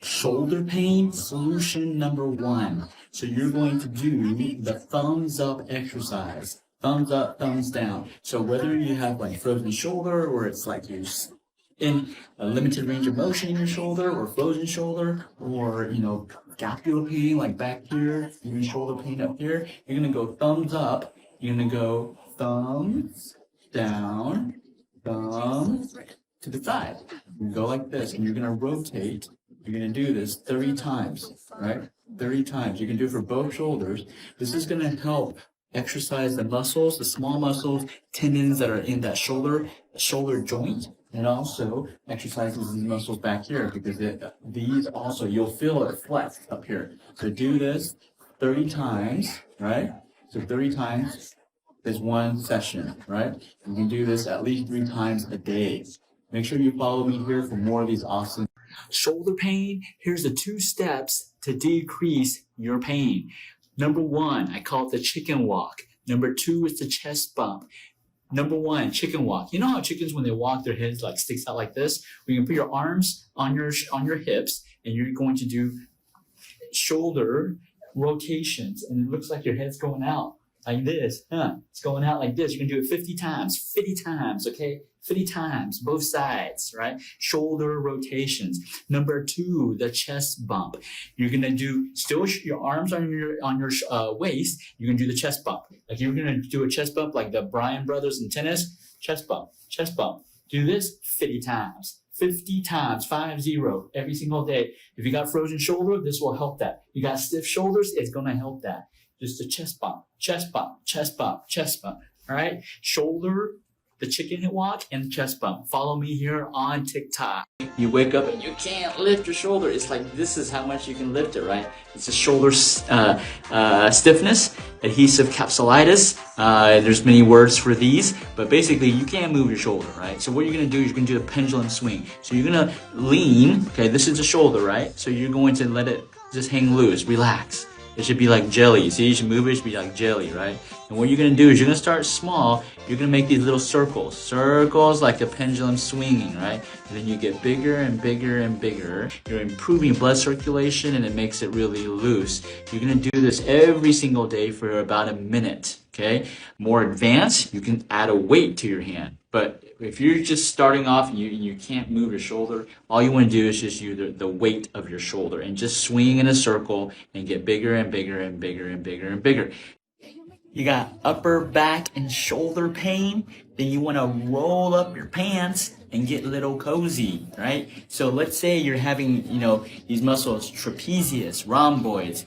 Shoulder pain, solution number one. So you're going to do the thumbs up exercise. Thumbs up, thumbs down. So whether you have like frozen shoulder or it's like you're in a limited range of motion in your shoulder or frozen shoulder or, scapular pain like back here, even shoulder pain up here, you're going to go thumbs up. You're going to go thumbs down, thumbs to the side. You go like this and you're going to rotate. You're going to do this 30 times, right? 30 times. You can do it for both shoulders. This is going to help exercise the muscles, the small muscles, tendons that are in that shoulder joint, and also exercises these muscles back here because these also, you'll feel it flex up here. So do this 30 times, right? So 30 times is one session, right? You can do this at least 3 times a day. Make sure you follow me here for more of these awesome shoulder pain. Here's the 2 steps to decrease your pain. Number 1, I call it the chicken walk. Number 2 is the chest bump. Number 1, chicken walk. You know how chickens, when they walk, their heads like sticks out like this? Where you can put your arms on your hips, and you're going to do shoulder rotations, and it looks like your head's going out like this. It's going out like this. You can do it 50 times, okay? 50 times, both sides, right? Shoulder rotations. Number 2, the chest bump. You're gonna do still your arms on your waist. You can do the chest bump. Like you're gonna do a chest bump like the Bryan brothers in tennis. Chest bump, chest bump. Do this 50 times. 50 times, 50, every single day. If you got frozen shoulder, this will help that. You got stiff shoulders, it's gonna help that. Just a chest bump, chest bump, chest bump, chest bump. All right, shoulder, the chicken walk, and chest bump. Follow me here on TikTok. You wake up and you can't lift your shoulder. It's like this is how much you can lift it, right? It's a shoulder stiffness, adhesive capsulitis. There's many words for these, but basically you can't move your shoulder, right? So what you're gonna do is you're gonna do the pendulum swing. So you're gonna lean, okay, this is the shoulder, right? So you're going to let it just hang loose, relax. It should be like jelly. See, you should move it, it should be like jelly, right? And what you're gonna do is you're gonna start small. You're gonna make these little circles like a pendulum swinging, right? And then you get bigger and bigger and bigger. You're improving blood circulation and it makes it really loose. You're gonna do this every single day for about a minute, okay? More advanced, you can add a weight to your hand. But if you're just starting off and you can't move your shoulder, all you want to do is just use the weight of your shoulder and just swing in a circle and get bigger and bigger and bigger and bigger and bigger. You got upper back and shoulder pain, then you want to roll up your pants and get a little cozy, right? So let's say you're having, these muscles, trapezius, rhomboids,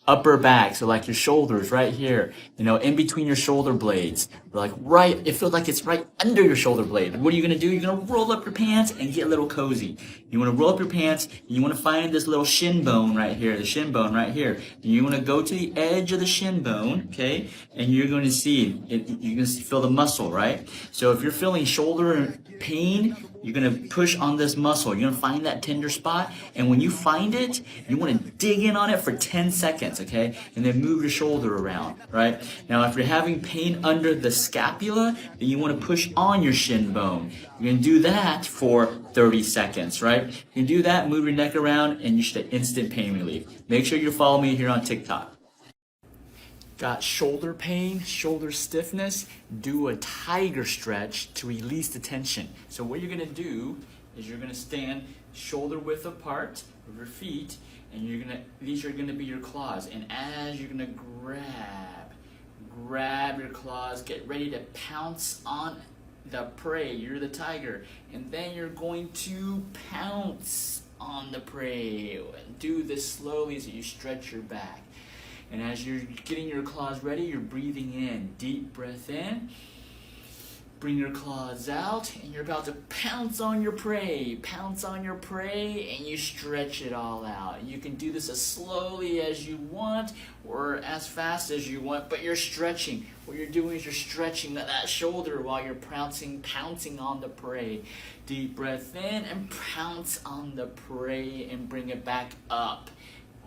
upper back, so like your shoulders right here, in between your shoulder blades, like right, it feels like it's right under your shoulder blade. What are you gonna do? You're gonna roll up your pants and get a little cozy. You wanna roll up your pants, and you wanna find this little shin bone right here, the shin bone right here. And you wanna go to the edge of the shin bone, okay? And you're gonna see it, you're gonna feel the muscle, right? So if you're feeling shoulder pain, you're gonna push on this muscle. You're gonna find that tender spot, and when you find it, you wanna dig in on it for 10 seconds, okay? And then move your shoulder around, right? Now, if you're having pain under the scapula, then you wanna push on your shin bone. You're gonna do that for 30 seconds, right? You can do that, move your neck around, and you should have instant pain relief. Make sure you follow me here on TikTok. Got shoulder pain, shoulder stiffness, do a tiger stretch to release the tension. So what you're gonna do is you're gonna stand shoulder width apart with your feet, and these are gonna be your claws. And as you're gonna grab your claws, get ready to pounce on the prey. You're the tiger. And then you're going to pounce on the prey. Do this slowly so you stretch your back. And as you're getting your claws ready, you're breathing in. Deep breath in. Bring your claws out, and you're about to pounce on your prey. Pounce on your prey, and you stretch it all out. You can do this as slowly as you want or as fast as you want, but you're stretching. What you're doing is you're stretching that shoulder while you're pouncing on the prey. Deep breath in and pounce on the prey and bring it back up.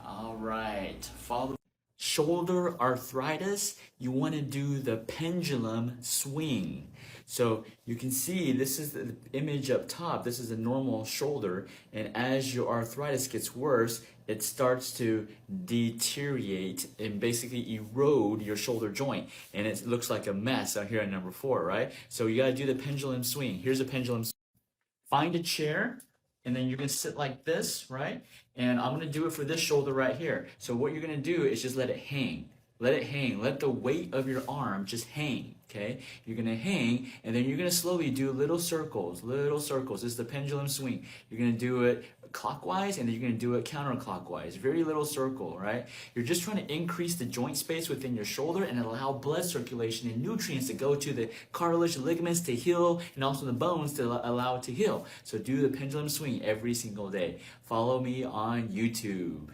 All right. Follow shoulder arthritis, you want to do the pendulum swing. So you can see this is the image up top. This is a normal shoulder, and as your arthritis gets worse, it starts to deteriorate and basically erode your shoulder joint, and it looks like a mess out here at number 4, right? So you got to do the pendulum swing. Here's a pendulum swing. Find a chair, and then you're gonna sit like this, right? And I'm gonna do it for this shoulder right here. So what you're gonna do is just let it hang. Let it hang. Let the weight of your arm just hang, okay? You're gonna hang, and then you're gonna slowly do little circles, little circles. This is the pendulum swing. You're gonna do it clockwise, and then you're gonna do it counterclockwise. Very little circle, right? You're just trying to increase the joint space within your shoulder and allow blood circulation and nutrients to go to the cartilage, ligaments to heal, and also the bones to allow it to heal. So do the pendulum swing every single day. Follow me on YouTube.